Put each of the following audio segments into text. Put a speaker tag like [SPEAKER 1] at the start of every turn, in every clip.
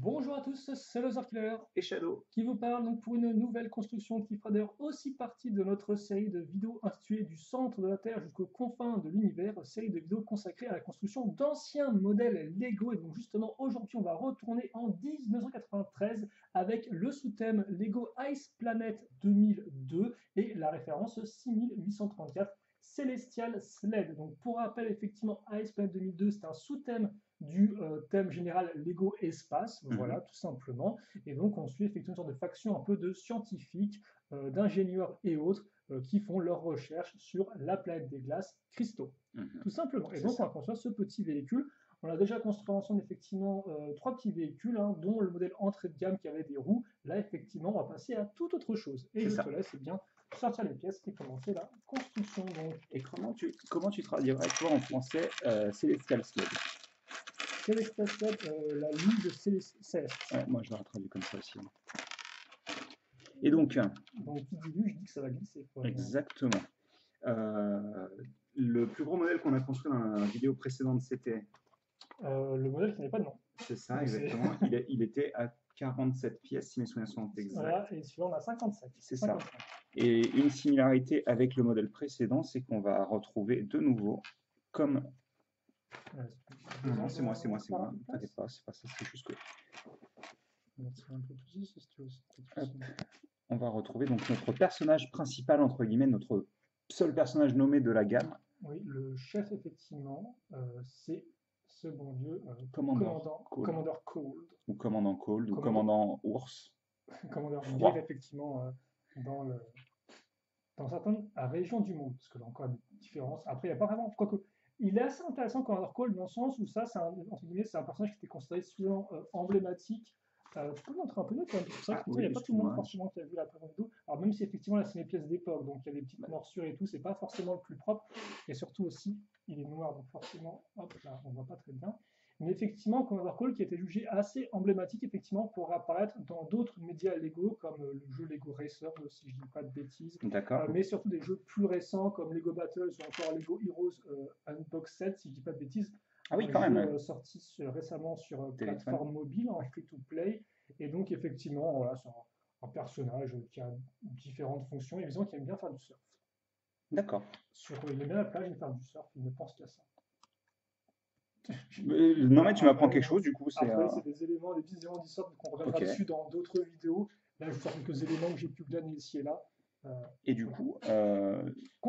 [SPEAKER 1] Bonjour à tous, c'est Loser Killer
[SPEAKER 2] Et Shadow.
[SPEAKER 1] qui vous parle donc pour une nouvelle construction qui fera d'ailleurs aussi partie de notre série de vidéos intitulée Du centre de la Terre jusqu'aux confins de l'univers, série de vidéos consacrée à la construction d'anciens modèles Lego. Et donc justement aujourd'hui on va retourner en 1993 avec le sous-thème Lego Ice Planet 2002 et la référence 6834 Celestial Sled. Donc pour rappel effectivement Ice Planet 2002 c'est un sous-thème du thème général Lego Espace, voilà, tout simplement. Et donc, on suit effectivement une sorte de faction un peu de scientifiques, d'ingénieurs et autres qui font leurs recherches sur la planète des glaces cristaux, tout simplement. Et
[SPEAKER 2] C'est
[SPEAKER 1] donc, on
[SPEAKER 2] ça.
[SPEAKER 1] va construire ce petit véhicule. On a déjà construit ensemble, effectivement, trois petits véhicules, hein, dont le modèle entrée de gamme qui avait des roues. Là, effectivement, on va passer à toute autre chose. Et
[SPEAKER 2] C'est
[SPEAKER 1] je
[SPEAKER 2] ça.
[SPEAKER 1] te laisse bien sortir les pièces et commencer la construction. Donc,
[SPEAKER 2] Et comment tu traduirais toi en français Celestial Sled?
[SPEAKER 1] Célestia Sled, la lune de Céleste.
[SPEAKER 2] Ouais, moi je l'aurais traduit comme ça aussi. Et donc,
[SPEAKER 1] Donc, qui dilue, je dis que ça va glisser, quoi.
[SPEAKER 2] exactement. Le plus gros modèle qu'on a construit dans la vidéo précédente, c'était.
[SPEAKER 1] Le modèle qui n'est pas de nom.
[SPEAKER 2] C'est ça,
[SPEAKER 1] Donc,
[SPEAKER 2] exactement. Il était à 47 pièces, si mes souvenirs sont exacts.
[SPEAKER 1] Voilà, et celui-là, on a 57.
[SPEAKER 2] C'est ça.
[SPEAKER 1] 55.
[SPEAKER 2] Et une similarité avec le modèle précédent, c'est qu'on va retrouver de nouveau, comme. Non, c'est moi. T'inquiète pas, c'est pas ça, c'est juste que. Hop. On va retrouver donc notre personnage principal, entre guillemets, notre seul personnage nommé de la gamme.
[SPEAKER 1] Oui, le chef, effectivement, c'est ce bon vieux
[SPEAKER 2] Commandant
[SPEAKER 1] Cold.
[SPEAKER 2] Ou Commandant Cold, ou Commandant Ours.
[SPEAKER 1] Commandeur Froid, effectivement, dans certaines régions du monde, parce que là encore, il y a des différences. Après, il n'y a pas vraiment. Quoique, il est assez intéressant, Commandeur Cold, dans le sens où ça, entre guillemets, c'est un personnage qui était considéré souvent emblématique. Tu peux montrer un peu mieux quand même, parce que ça, il n'y a pas tout le monde forcément qui a vu la première vidéo. Alors même si effectivement là c'est mes pièces d'époque, donc il y a des petites morsures et tout, c'est pas forcément le plus propre. Et surtout aussi, il est noir, donc forcément, hop là, on voit pas très bien. Mais effectivement, Commander Call qui a été jugé assez emblématique effectivement pour apparaître dans d'autres médias Lego, comme le jeu Lego Racer, si je dis pas de bêtises.
[SPEAKER 2] D'accord.
[SPEAKER 1] Mais surtout des jeux plus récents comme Lego Battles ou encore Lego Heroes Unbox 7, si je dis pas de bêtises.
[SPEAKER 2] Ah oui, quand même.
[SPEAKER 1] Jeu sorti récemment sur plateforme mobile en free-to-play. Et donc, effectivement, voilà, c'est un personnage qui a différentes fonctions et disons qu'il aime bien faire du surf.
[SPEAKER 2] D'accord.
[SPEAKER 1] Il aime bien la plage et faire du surf, il ne pense qu'à ça.
[SPEAKER 2] Non, mais tu m'apprends quelque chose, du coup.
[SPEAKER 1] Après, c'est des éléments, des petits éléments du surf qu'on reviendra dessus dans d'autres vidéos. Là, je vous sors quelques éléments que j'ai pu glaner ici et là.
[SPEAKER 2] Et du coup,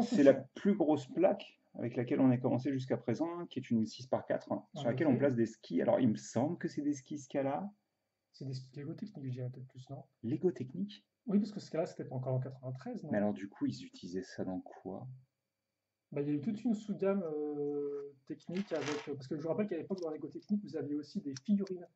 [SPEAKER 2] c'est la plus grosse plaque avec laquelle on a commencé jusqu'à présent, hein, qui est une 6x4, sur laquelle on place des skis. Alors, il me semble que c'est des skis Scala.
[SPEAKER 1] C'est des skis Lego techniques, je dirais peut-être plus, non?
[SPEAKER 2] Lego technique?
[SPEAKER 1] Oui, parce que Scala, c'était pas encore en 93, non?
[SPEAKER 2] Mais alors, du coup, ils utilisaient ça dans quoi?
[SPEAKER 1] Bah, il y a eu toute une sous-gamme technique avec. Parce que je vous rappelle qu'à l'époque, dans Lego Technique, vous aviez aussi des figurines.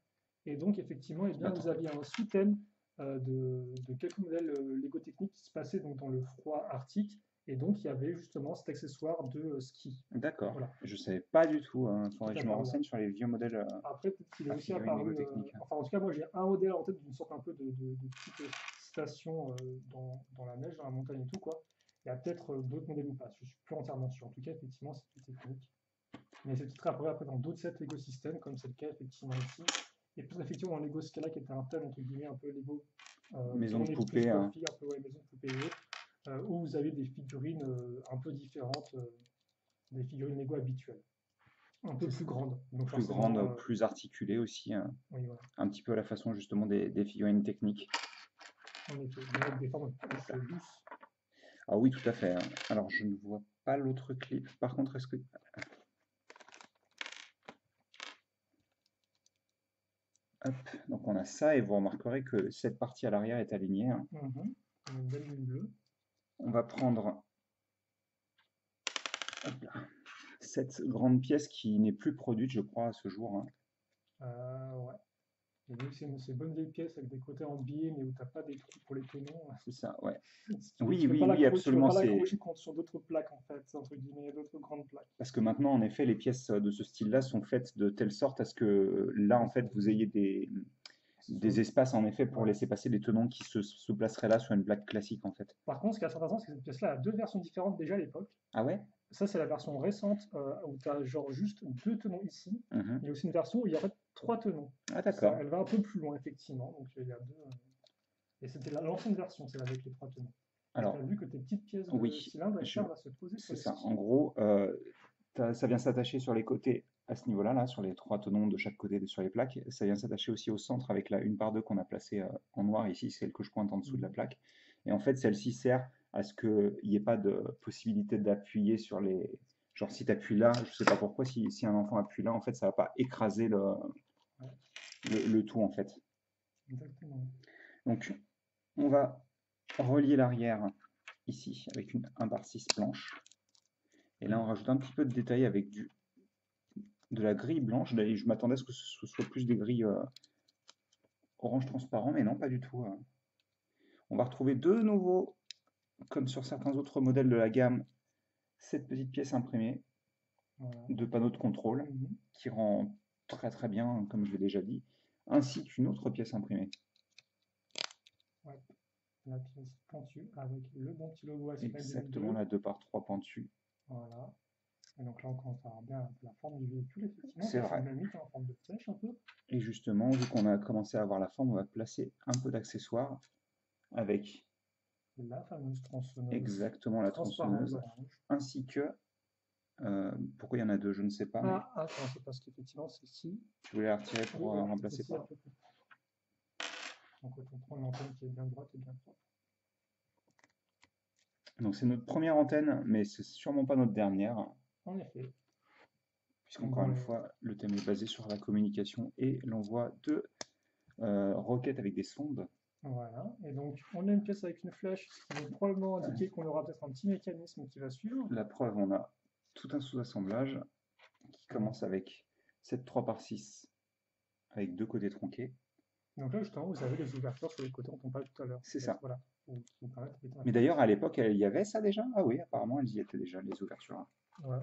[SPEAKER 1] Et donc, effectivement, eh bien, vous aviez un sous-thème de quelques modèles Lego Technique qui se passaient donc, dans le froid arctique. Et donc, il y avait justement cet accessoire de ski.
[SPEAKER 2] D'accord. Voilà. Je ne savais pas du tout. Il faudrait que je me renseigne sur les vieux modèles.
[SPEAKER 1] Après, peut-être qu'il est aussi apparu. Enfin, en tout cas, moi, j'ai un modèle en tête d'une sorte un peu de petite station dans la neige, dans la montagne et tout, quoi. Il y a peut-être d'autres modèles ou pas, je ne suis plus entièrement sûr. En tout cas, effectivement, c'est plus technique. Mais c'est peut-être apparu après dans d'autres sets Lego System, comme c'est le cas effectivement ici. Et peut-être effectivement dans Lego Scala, qui était un thème, entre guillemets, un peu Lego.
[SPEAKER 2] Maison de poupée.
[SPEAKER 1] Un peu, ouais, maison de poupée et autres, où vous avez des figurines un peu différentes des figurines Lego habituelles. Un peu plus grandes. Donc
[SPEAKER 2] plus grandes, plus articulées aussi.
[SPEAKER 1] Oui, voilà.
[SPEAKER 2] Un petit peu à la façon justement des figurines techniques.
[SPEAKER 1] En effet, avec des formes plus douces.
[SPEAKER 2] Ah oui, tout à fait. Alors, je ne vois pas l'autre clip. Par contre, est-ce que... Hop, donc on a ça, et vous remarquerez que cette partie à l'arrière est alignée.
[SPEAKER 1] Une belle ligne bleue.
[SPEAKER 2] On va prendre cette grande pièce qui n'est plus produite, je crois, à ce jour.
[SPEAKER 1] Ouais. Et donc, c'est une bonne vieille pièce avec des côtés en biais, mais où tu n'as pas des trous pour les tenons.
[SPEAKER 2] C'est ça, ouais.
[SPEAKER 1] Oui, absolument. Tu ne peux pas l'accrocher sur d'autres plaques, en fait, entre guillemets, d'autres grandes plaques.
[SPEAKER 2] Parce que maintenant, en effet, les pièces de ce style-là sont faites de telle sorte à ce que là, en fait, vous ayez des espaces, en effet, pour laisser passer les tenons qui se placeraient là sur une plaque classique, en fait.
[SPEAKER 1] Par contre, ce qui est assez intéressant, c'est que cette pièce-là a deux versions différentes déjà à l'époque.
[SPEAKER 2] Ah ouais?
[SPEAKER 1] Ça, c'est la version récente où tu as genre juste deux tenons ici. Il y a aussi une version où il y a en fait 3 tenons.
[SPEAKER 2] Ah, d'accord.
[SPEAKER 1] Elle va un peu plus loin, effectivement. Donc, il y a 2. Et c'était l'ancienne version, celle avec les 3 tenons. Tu
[SPEAKER 2] Alors,
[SPEAKER 1] as vu que tes petites pièces de
[SPEAKER 2] oui,
[SPEAKER 1] cylindre, elles servent à se poser sur
[SPEAKER 2] c'est
[SPEAKER 1] les
[SPEAKER 2] ça.
[SPEAKER 1] skis.
[SPEAKER 2] En gros, ça vient s'attacher sur les côtés à ce niveau-là, là, sur les 3 tenons de chaque côté sur les plaques. Ça vient s'attacher aussi au centre avec la 1/2 qu'on a placée en noir ici, celle que je pointe en dessous de la plaque. Et en fait, celle-ci sert à ce qu'il n'y ait pas de possibilité d'appuyer sur les... Genre, si tu appuies là, je ne sais pas pourquoi, si un enfant appuie là, en fait, ça ne va pas écraser le tout, en fait.
[SPEAKER 1] Exactement.
[SPEAKER 2] Donc, on va relier l'arrière ici avec une 1/6 blanche. Et là, on rajoute un petit peu de détail avec de la grille blanche. Je m'attendais à ce que ce soit plus des grilles orange transparent, mais non, pas du tout. On va retrouver de nouveau, comme sur certains autres modèles de la gamme, cette petite pièce imprimée de panneau de contrôle qui rend très très bien, comme je l'ai déjà dit, ainsi qu'une autre pièce imprimée.
[SPEAKER 1] Ouais. La pièce pointue avec le bon petit logo ASML 2002.
[SPEAKER 2] Exactement, la 2x3 pointue.
[SPEAKER 1] Voilà. Et donc là, on commence à avoir bien la forme du véhicule, effectivement.
[SPEAKER 2] C'est vrai.
[SPEAKER 1] Dynamique, en forme de flèche un peu.
[SPEAKER 2] Et justement, vu qu'on a commencé à avoir la forme, on va placer un peu d'accessoires avec
[SPEAKER 1] la fameuse tronçonneuse.
[SPEAKER 2] Exactement, la tronçonneuse, ainsi que... pourquoi il y en a 2, je ne sais pas. Mais...
[SPEAKER 1] attends, c'est parce qu'effectivement, c'est ici.
[SPEAKER 2] Tu voulais la retirer pour remplacer par...
[SPEAKER 1] Donc, on prend une antenne qui est bien droite et bien propre.
[SPEAKER 2] Donc, c'est notre première antenne, mais c'est sûrement pas notre dernière.
[SPEAKER 1] En effet.
[SPEAKER 2] Puisqu'encore une fois, le thème est basé sur la communication et l'envoi de roquettes avec des sondes.
[SPEAKER 1] Voilà, et donc on a une pièce avec une flèche, ce qui va probablement indiquer qu'on aura peut-être un petit mécanisme qui va suivre.
[SPEAKER 2] La preuve, on a tout un sous-assemblage qui commence avec cette 3x6 avec 2 côtés tronqués.
[SPEAKER 1] Donc là, justement, vous avez les ouvertures sur les côtés dont on parlait tout à l'heure.
[SPEAKER 2] C'est ça.
[SPEAKER 1] Voilà.
[SPEAKER 2] Mais d'ailleurs, à l'époque, il y avait ça déjà? Ah oui, apparemment, elles y étaient déjà, les ouvertures.
[SPEAKER 1] Ouais.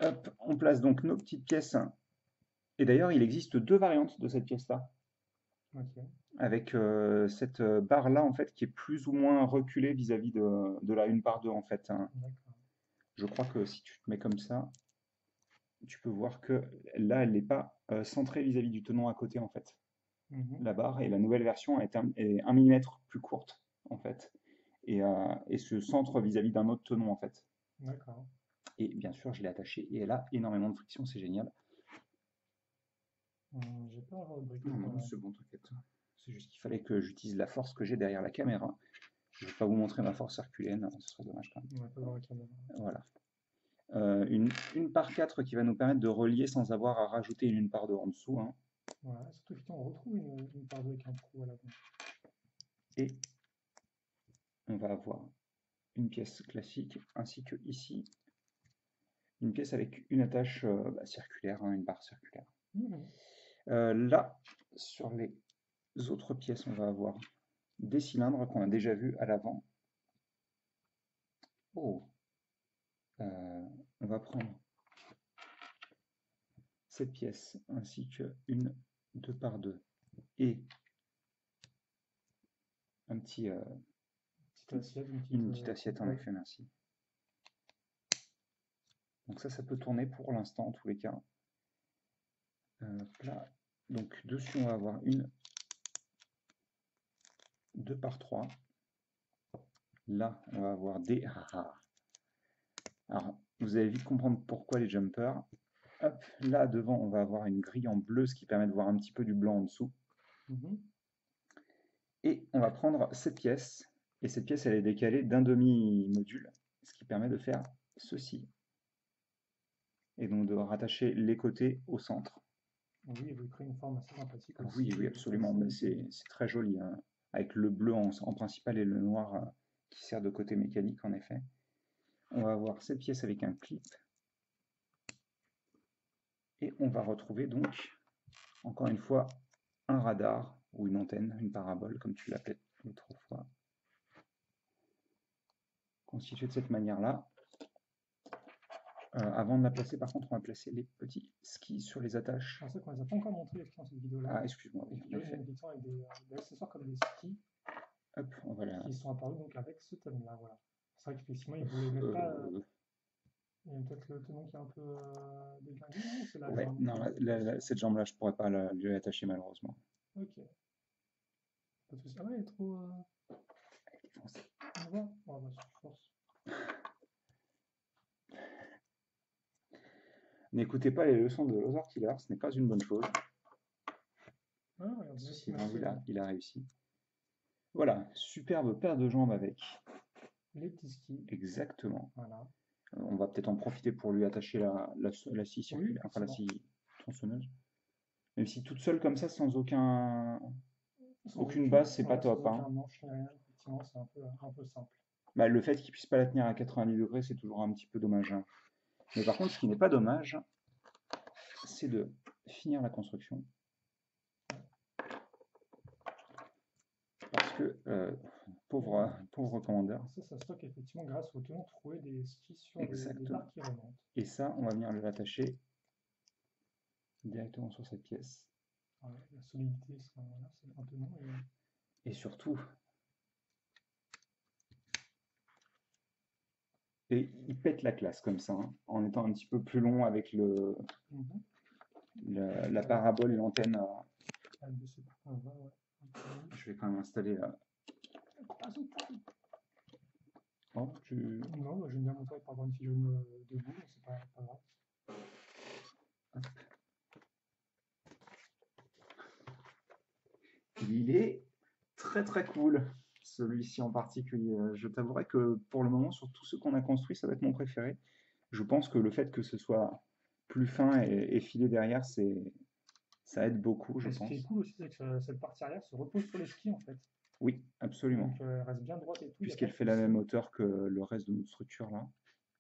[SPEAKER 2] Hop, on place donc nos petites pièces. Et d'ailleurs, il existe 2 variantes de cette pièce-là.
[SPEAKER 1] Okay.
[SPEAKER 2] Avec cette barre-là, en fait, qui est plus ou moins reculée vis-à-vis de la 1/2, en fait. Je crois que si tu te mets comme ça, tu peux voir que là, elle n'est pas centrée vis-à-vis du tenon à côté, en fait. La barre, et la nouvelle version est 1 mm plus courte, en fait. Et se centre vis-à-vis d'un autre tenon, en fait.
[SPEAKER 1] D'accord.
[SPEAKER 2] Et bien sûr, je l'ai attachée, et elle a énormément de friction, c'est génial.
[SPEAKER 1] J'ai pas avoir de briquet.
[SPEAKER 2] Non, c'est bon, t'inquiète. C'est juste qu'il fallait que j'utilise la force que j'ai derrière la caméra. Je ne vais pas vous montrer ma force herculéenne, ce serait dommage quand même.
[SPEAKER 1] Ouais, pas dans la caméra.
[SPEAKER 2] Voilà. Une 1/4 qui va nous permettre de relier sans avoir à rajouter une 1/2 en dessous. Hein.
[SPEAKER 1] Voilà, surtout qu'on retrouve une 1/2 avec un trou à l'avant.
[SPEAKER 2] Et on va avoir une pièce classique, ainsi que ici, une pièce avec une attache circulaire, hein, une barre circulaire. Là, sur les autres pièces, on va avoir des cylindres qu'on a déjà vus à l'avant. Oh, on va prendre cette pièce ainsi qu'une 2x2 et un petit, une petite assiette en effet, merci. Donc ça peut tourner pour l'instant en tous les cas. Là, donc dessus on va avoir une 2x3. Là on va avoir des... Alors vous allez vite comprendre pourquoi les jumpers. Hop, là devant on va avoir une grille en bleu, ce qui permet de voir un petit peu du blanc en dessous. Et on va prendre cette pièce, et cette pièce elle est décalée d'un demi-module, ce qui permet de faire ceci. Et donc de rattacher les côtés au centre.
[SPEAKER 1] Oui, et vous créez une forme assez sympathique.
[SPEAKER 2] Oui, oui, absolument, mais c'est très joli, hein, avec le bleu en principal et le noir qui sert de côté mécanique en effet. On va avoir cette pièce avec un clip. Et on va retrouver donc, encore une fois, un radar ou une antenne, une parabole, comme tu l'appelais l'autre fois. Constitué de cette manière-là. Avant de la placer, par contre, on va placer les petits skis sur les attaches.
[SPEAKER 1] C'est qu'on les a pas encore montré dans cette vidéo-là.
[SPEAKER 2] Ah, excuse-moi. Oui,
[SPEAKER 1] il y a une vidéo avec des accessoires comme des skis.
[SPEAKER 2] Hop, on va
[SPEAKER 1] qui sont apparus donc avec ce thème-là. Voilà. C'est vrai qu'effectivement, ils ne voulaient pas. Et peut-être le tenant qui est un peu déglingué, non? C'est la
[SPEAKER 2] Ouais,
[SPEAKER 1] jambe.
[SPEAKER 2] non, cette jambe-là, je pourrais pas lui attacher malheureusement.
[SPEAKER 1] Ok, pas de souci. Ah ouais, il est trop. On va. Oh, bah, sur force.
[SPEAKER 2] N'écoutez pas les leçons de Lothar Tiller, ce n'est pas une bonne chose.
[SPEAKER 1] Ah, regarde,
[SPEAKER 2] Ceci
[SPEAKER 1] merci.
[SPEAKER 2] étant dit, il a réussi. Voilà, superbe paire de jambes avec.
[SPEAKER 1] Les petits skis.
[SPEAKER 2] Exactement.
[SPEAKER 1] Voilà.
[SPEAKER 2] On va peut-être en profiter pour lui attacher la scie circulaire, enfin la
[SPEAKER 1] effectivement.
[SPEAKER 2] scie tronçonneuse. Même si toute seule comme ça, sans aucune
[SPEAKER 1] Sans
[SPEAKER 2] base, c'est pas
[SPEAKER 1] voilà, sans
[SPEAKER 2] top, hein.
[SPEAKER 1] aucun manche ni rien, effectivement, c'est un peu simple.
[SPEAKER 2] Bah, le fait qu'il puisse pas la tenir à 90 degrés, c'est toujours un petit peu dommage, hein. Mais par contre, ce qui n'est pas dommage, c'est de finir la construction. Parce que, pauvre commandeur.
[SPEAKER 1] Ça stocke effectivement grâce au tenant troué des skis sur des
[SPEAKER 2] Exactement.
[SPEAKER 1] barres qui remontent.
[SPEAKER 2] Et ça, on va venir l'attacher directement sur cette pièce.
[SPEAKER 1] Ouais, la solidité, voilà, c'est un tenant.
[SPEAKER 2] Et surtout, et il pète la classe comme ça, hein, en étant un petit peu plus long avec la parabole et l'antenne. Je vais quand même installer là. Oh,
[SPEAKER 1] Non, bah, j'aime bien montrer par exemple une fille jaune debout, mais c'est pas grave.
[SPEAKER 2] Hop. Il est très très cool, celui-ci en particulier. Je t'avouerai que pour le moment, sur tous ceux qu'on a construits, ça va être mon préféré. Je pense que le fait que ce soit plus fin et filé derrière, ça aide beaucoup, je
[SPEAKER 1] Et ce
[SPEAKER 2] pense.
[SPEAKER 1] qui est cool aussi, c'est que cette partie arrière se repose sur les skis en fait.
[SPEAKER 2] Oui, absolument.
[SPEAKER 1] Donc elle reste bien droite et tout.
[SPEAKER 2] Puisqu'elle fait la même hauteur que le reste de notre structure là.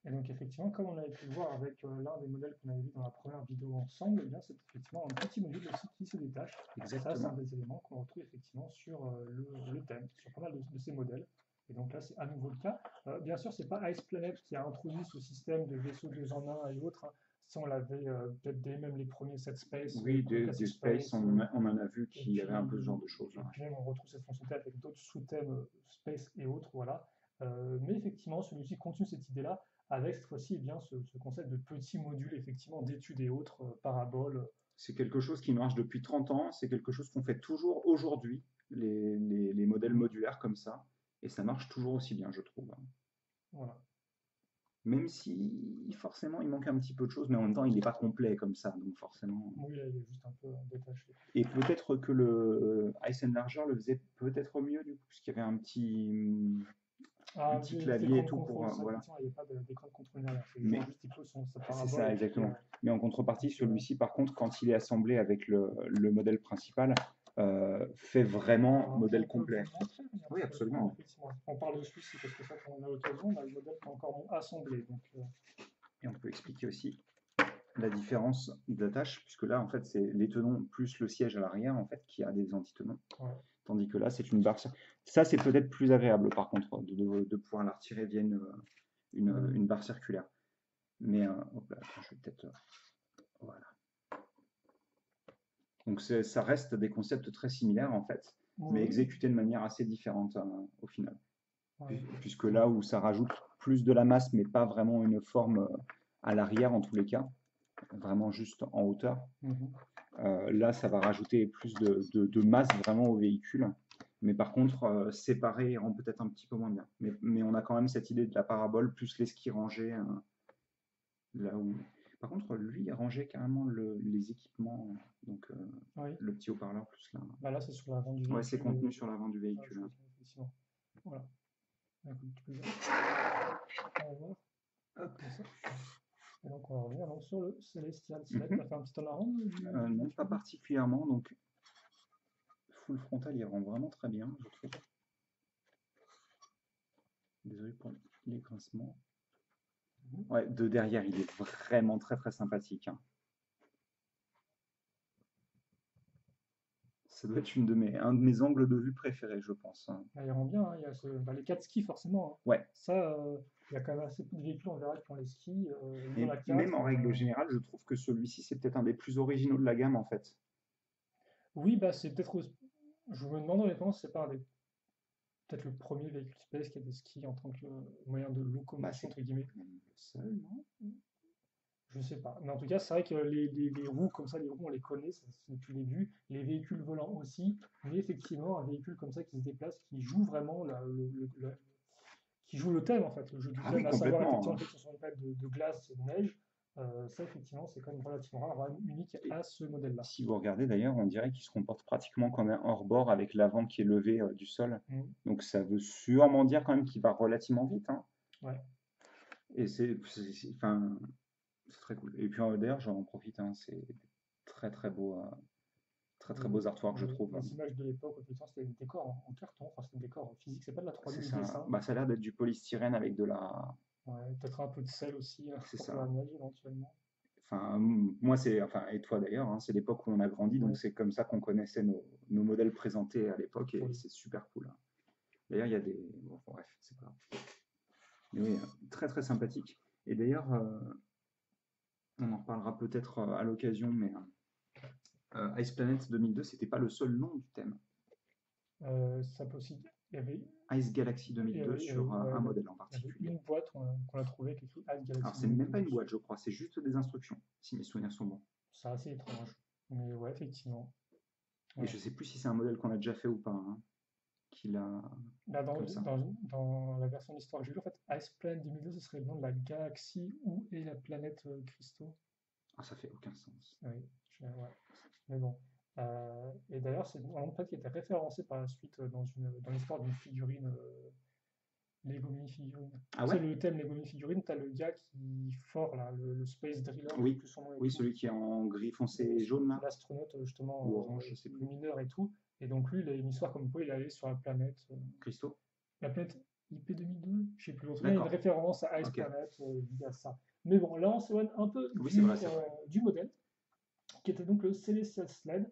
[SPEAKER 1] Et donc effectivement, comme on avait pu le voir avec l'un des modèles qu'on avait vu dans la première vidéo ensemble, eh bien c'est effectivement un petit module aussi qui se détache.
[SPEAKER 2] Exactement.
[SPEAKER 1] Ça, c'est un des éléments qu'on retrouve effectivement sur le thème, sur pas mal de ces modèles. Et donc là, c'est à nouveau le cas. Bien sûr, c'est pas Ice Planet qui a introduit ce système de vaisseaux 2 en 1 et autres, hein. Ça, on l'avait peut-être dès même les premiers Set Space.
[SPEAKER 2] Oui, des Space, on en a vu qu'il y avait un peu ce genre de choses.
[SPEAKER 1] Et puis même, on retrouve cette fonctionnalité avec d'autres sous-thèmes Space et autres, voilà. Mais effectivement, celui-ci continue cette idée-là avec cette fois-ci eh bien, ce concept de petits modules effectivement d'études et autres, paraboles.
[SPEAKER 2] C'est quelque chose qui marche depuis 30 ans, c'est quelque chose qu'on fait toujours aujourd'hui, les modèles modulaires comme ça, et ça marche toujours aussi bien, je trouve.
[SPEAKER 1] Voilà.
[SPEAKER 2] Même si forcément il manque un petit peu de choses, mais en même temps il n'est pas complet comme ça, donc forcément.
[SPEAKER 1] Oui, là, il est juste un peu détaché.
[SPEAKER 2] Et peut-être que le Ice Enlarger le faisait peut-être mieux du coup, puisqu'il y avait un petit clavier et tout pour voilà.
[SPEAKER 1] Il n'y a pas d'écran de contrôle derrière.
[SPEAKER 2] Mais
[SPEAKER 1] juste il faut sa parabole.
[SPEAKER 2] c'est ça, exactement. Mais en contrepartie, celui-ci, par contre, quand il est assemblé avec le modèle principal, fait vraiment modèle complet. Oui, absolument.
[SPEAKER 1] On parle de celui-ci parce que ça, quand on a l'occasion, on a le modèle qui est encore assemblé. Donc,
[SPEAKER 2] et on peut expliquer aussi la différence d'attache, puisque là, en fait, c'est les tenons plus le siège à l'arrière, en fait, qui a des antitenons. Ouais. Tandis que là, c'est une barre. Ça, c'est peut-être plus agréable, par contre, de pouvoir la retirer via une barre circulaire. Mais, hop là, attends, je vais peut-être... voilà. Donc, ça reste des concepts très similaires, en fait, mais exécutés de manière assez différente, au final. Ouais. Puisque là où ça rajoute plus de la masse, mais pas vraiment une forme à l'arrière, en tous les cas, vraiment juste en hauteur. Là, ça va rajouter plus de masse vraiment au véhicule. Mais par contre, séparer rend peut-être un petit peu moins bien. Mais on a quand même cette idée de la parabole, plus les skis rangés. Là où... Par contre, lui, il rangeait carrément les équipements. Donc, le petit haut-parleur plus là.
[SPEAKER 1] Bah là, c'est sur l'avant du véhicule.
[SPEAKER 2] Ouais, c'est contenu sur l'avant du véhicule.
[SPEAKER 1] Effectivement. Voilà. On va voir. Hop, ça. Et donc, on va revenir donc, sur le Celestial. Tu as fait un petit turnaround
[SPEAKER 2] non, pas particulièrement. Donc, full frontal, il rend vraiment très bien, je trouve. Désolé pour les grincements. Ouais, de derrière, il est vraiment très très sympathique. Hein. Ça doit être un de mes angles de vue préférés, je pense. Hein.
[SPEAKER 1] Il rend bien, hein. Il y a les 4 skis forcément. Hein.
[SPEAKER 2] Ouais.
[SPEAKER 1] Ça, il y a quand même assez peu de véhicules, on verra, qui ont les skis.
[SPEAKER 2] Même en règle générale, je trouve que celui-ci, c'est peut-être un des plus originaux de la gamme, en fait.
[SPEAKER 1] Oui, bah c'est peut-être... Je me demande honnêtement si c'est pas un des peut-être le premier véhicule space qui a des skis en tant que moyen de
[SPEAKER 2] Bah,
[SPEAKER 1] locomotion,
[SPEAKER 2] c'est
[SPEAKER 1] entre guillemets.
[SPEAKER 2] quand même le seul, non?
[SPEAKER 1] Je sais pas. Mais en tout cas, c'est vrai que les roues comme ça, les roues, on les connaît, ça, tu les vues. Les véhicules volants aussi. Mais effectivement, un véhicule comme ça qui se déplace, qui joue vraiment qui joue le thème en fait, le jeu du
[SPEAKER 2] Ah
[SPEAKER 1] thème,
[SPEAKER 2] oui,
[SPEAKER 1] à savoir
[SPEAKER 2] complètement,
[SPEAKER 1] effectivement
[SPEAKER 2] hein.
[SPEAKER 1] que ce soit une plaque de glace et de neige. Ça, effectivement, c'est quand même relativement rare, vraiment unique
[SPEAKER 2] Et
[SPEAKER 1] à ce modèle-là.
[SPEAKER 2] si vous regardez d'ailleurs, on dirait qu'il se comporte pratiquement comme un hors-bord avec l'avant qui est levé du sol.
[SPEAKER 1] Mm.
[SPEAKER 2] Donc ça veut sûrement dire quand même qu'il va relativement vite, hein.
[SPEAKER 1] Ouais.
[SPEAKER 2] Et enfin, c'est très cool. Et puis d'ailleurs, j'en profite, hein, c'est très très beau, très très beaux artworks, je trouve, hein.
[SPEAKER 1] Les images de l'époque, effectivement, c'était des décors en carton, enfin, c'était des décors physiques, c'est pas de la 3D
[SPEAKER 2] C'est
[SPEAKER 1] du
[SPEAKER 2] ça.
[SPEAKER 1] dessin.
[SPEAKER 2] Bah, ça a l'air d'être du polystyrène avec de la.
[SPEAKER 1] Ouais, peut-être un peu de sel aussi
[SPEAKER 2] C'est
[SPEAKER 1] pour faire la
[SPEAKER 2] ça.
[SPEAKER 1] neige éventuellement.
[SPEAKER 2] Enfin, moi, enfin, et toi d'ailleurs, hein, c'est l'époque où on a grandi, donc
[SPEAKER 1] Ouais,
[SPEAKER 2] c'est comme ça qu'on connaissait nos modèles présentés à l'époque, et
[SPEAKER 1] oui.
[SPEAKER 2] c'est super cool, hein. D'ailleurs, il y a des. Bon, bref, c'est pas grave. Mais oui, très très sympathique. Et d'ailleurs, on en reparlera peut-être à l'occasion, mais Ice Planet 2002, c'était pas le seul nom du thème.
[SPEAKER 1] Ça peut aussi. Il y avait,
[SPEAKER 2] Ice Galaxy
[SPEAKER 1] il y
[SPEAKER 2] 2002
[SPEAKER 1] avait,
[SPEAKER 2] sur
[SPEAKER 1] ouais,
[SPEAKER 2] un modèle en
[SPEAKER 1] il y avait
[SPEAKER 2] particulier.
[SPEAKER 1] une boîte qu'on a trouvée qui écrit Ice
[SPEAKER 2] Alors,
[SPEAKER 1] Galaxy
[SPEAKER 2] c'est même
[SPEAKER 1] 2002
[SPEAKER 2] pas une
[SPEAKER 1] dessus.
[SPEAKER 2] boîte, je crois, c'est juste des instructions, si mes souvenirs sont bons.
[SPEAKER 1] C'est assez étrange. Mais ouais, effectivement.
[SPEAKER 2] Et
[SPEAKER 1] Ouais.
[SPEAKER 2] je sais plus si c'est un modèle qu'on a déjà fait ou pas, hein, qu'il a
[SPEAKER 1] Là,
[SPEAKER 2] comme ça.
[SPEAKER 1] dans la version d'histoire que j'ai lue, en fait, Ice Planet 2002, ce serait le nom de la galaxie où est la planète Cristaux.
[SPEAKER 2] Ah, ça fait aucun sens.
[SPEAKER 1] Oui, ouais. Mais bon. Et d'ailleurs, c'est un nom de planète qui était référencé par la suite dans l'histoire d'une figurine Lego mini-figurine.
[SPEAKER 2] Ah
[SPEAKER 1] Tu sais,
[SPEAKER 2] ouais?
[SPEAKER 1] le thème Lego mini-figurine, t'as le gars qui fort, là, le Space Driller, je sais
[SPEAKER 2] Oui,
[SPEAKER 1] plus son nom et
[SPEAKER 2] oui,
[SPEAKER 1] tout.
[SPEAKER 2] celui qui est en gris foncé et jaune là,
[SPEAKER 1] L'astronaute, justement,
[SPEAKER 2] ou orange, je sais plus.
[SPEAKER 1] mineur et tout. Et donc, lui, il a une histoire comme quoi il est allé sur
[SPEAKER 2] Cristaux?
[SPEAKER 1] la planète IP 2002, je sais plus. En tout cas, il y a une
[SPEAKER 2] D'accord.
[SPEAKER 1] référence à Ice
[SPEAKER 2] Ok.
[SPEAKER 1] Planet liée à ça. Mais bon, là, on s'éloigne un peu
[SPEAKER 2] Oui, c'est vrai, c'est vrai.
[SPEAKER 1] du modèle, qui était donc le Celestial Sled,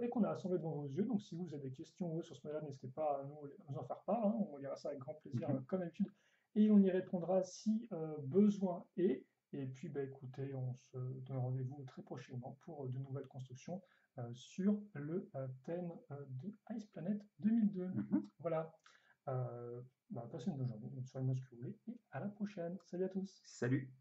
[SPEAKER 1] et qu'on a assemblé devant vos yeux. Donc, si vous avez des questions sur ce modèle, n'hésitez pas à nous en faire part, hein. On lira ça avec grand plaisir,
[SPEAKER 2] Mhm.
[SPEAKER 1] comme d'habitude, et on y répondra si besoin est. Et puis, bah, écoutez, on se donne rendez-vous très prochainement pour de nouvelles constructions sur le thème de Ice Planet 2002.
[SPEAKER 2] Mhm.
[SPEAKER 1] Voilà. Bah, passez une bonne journée, une soirée, ce que vous voulez, et à la prochaine. Salut à tous.
[SPEAKER 2] Salut.